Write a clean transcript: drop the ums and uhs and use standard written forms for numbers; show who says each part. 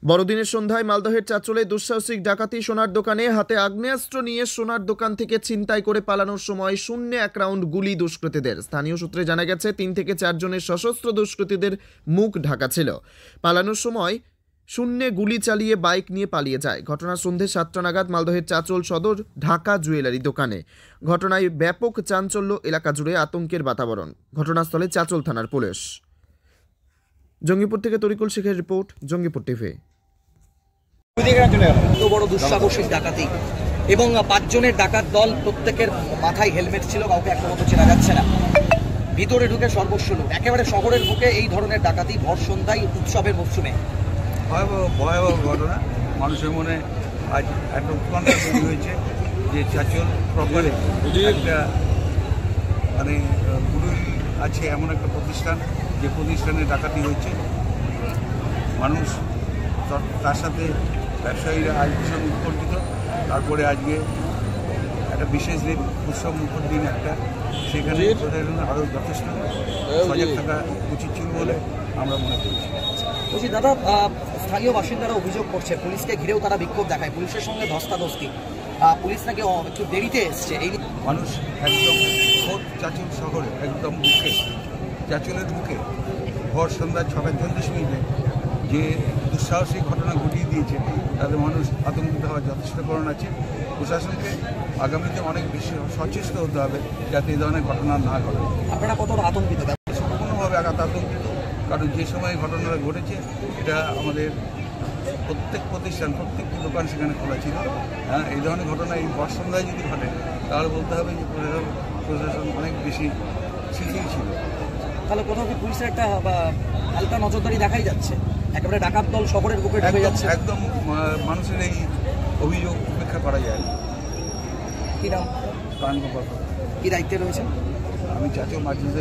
Speaker 1: বড়দিনের সন্ধ্যায় মালদহের চাঁচলে দুঃসাহসিক ডাকাতি। সোনার দোকানে হাতে আগ্নেয়াস্ত্র নিয়ে সোনার দোকান থেকে ছিনতাই করে পালানোর সময় শূন্যে এক রাউন্ড গুলি দুষ্কৃতীদের। স্থানীয় সূত্রে জানা গেছে 3 থেকে 4 জনের সশস্ত্র দুষ্কৃতীদের মুখ ঢাকা ছিল। পালানোর সময় শূন্যে গুলি চালিয়ে বাইক নিয়ে পালিয়ে যায়। ঘটনা সন্ধ্যে 7টা নাগাদ মালদহের চাঁচল সদর ঢাকা জুয়েলারি দোকানে। ঘটনায় ব্যাপক চাঞ্চল্য, এলাকা জুড়ে আতঙ্কের বাতাবরণ। ঘটনাস্থলে চাঁচল থানার পুলিশ। জঙ্গিপুর থেকে তরিকুল শেখের রিপোর্ট, জঙ্গিপুর টিভি।
Speaker 2: বড় দুঃসাহসিক ডাকাতি এবং 5 জনের ডাকাত দল, প্রত্যেকের মাথায় হেলমেট ছিল, কাউকে একটা মতো চেনা যাচ্ছে না। ভিতরে ঢুকে সর্বস্ব লুট, একেবারে শহরের বুকে এই ধরনের ডাকাতি ভর সন্ধ্যায় উৎসবের মরশুমে।
Speaker 3: ভয়াবহ ঘটনা। মানুষের মনে আজ একটা উৎকণ্ঠা তৈরি হয়েছে যে চাঁচল প্রপারে একটা গুরু আছে এমন একটা প্রতিষ্ঠান, যে প্রতিষ্ঠানে ডাকাতি হয়েছে। মানুষ তার সাথে ব্যবসায়ীরা আজ ভীষণ উৎকণ্ঠিত। তারপরে আজকে একটা বিশেষ দিন, উৎসব মুখর দিন একটা, সেখানে আরও যথেষ্ট সজাগ থাকা উচিত ছিল বলে আমরা মনে করছি।
Speaker 2: বলছি দাদা, স্থানীয় বাসিন্দারা অভিযোগ করছে পুলিশকে ঘিরেও তারা বিক্ষোভ দেখায়, পুলিশের সঙ্গে ধস্তাধস্তি, পুলিশ নাকি একটু দেরিতে এসছে। এই
Speaker 3: মানুষ একদম চাঁচল শহরে একদম বুকে, চাঁচলের বুকে ভর সন্ধ্যা 6:40 যে দুঃসাহসিক ঘটনা ঘটিয়ে দিয়েছে, তাতে মানুষ আতঙ্কিত হওয়ার যথেষ্ট কারণ আছে। প্রশাসনকে আগামীতে অনেক বেশি সচেষ্ট হতে হবে যাতে এই ধরনের ঘটনা না ঘটে।
Speaker 2: আপনারা কতটা আতঙ্কিত?
Speaker 3: কোনোভাবে আতঙ্কিত, কারণ যে সময় ঘটনাটা ঘটেছে এটা আমাদের প্রত্যেক প্রতিষ্ঠান, প্রত্যেকটি দোকান সেখানে খোলা ছিল। এই ধরনের ঘটনা এই ভর সন্ধ্যায় যদি ঘটে তাহলে বলতে হবে যে প্রশাসন অনেক বেশি শিথিল ছিল।
Speaker 2: তাহলে কোথাও কি পুলিশের একটা হালকা নজরদারি দেখাই যাচ্ছে? একেবারে ডাকাত দল শহরের বুকে ঢুকে যাচ্ছে।
Speaker 3: একদম মানুষের এই অভিযোগ উপেক্ষা করা যায় না।
Speaker 2: কি নাম?
Speaker 3: প্রাণ গোপাল।
Speaker 2: কি দায়িত্বে রয়েছে?
Speaker 3: আমি চাঁচল মার্চেন্ট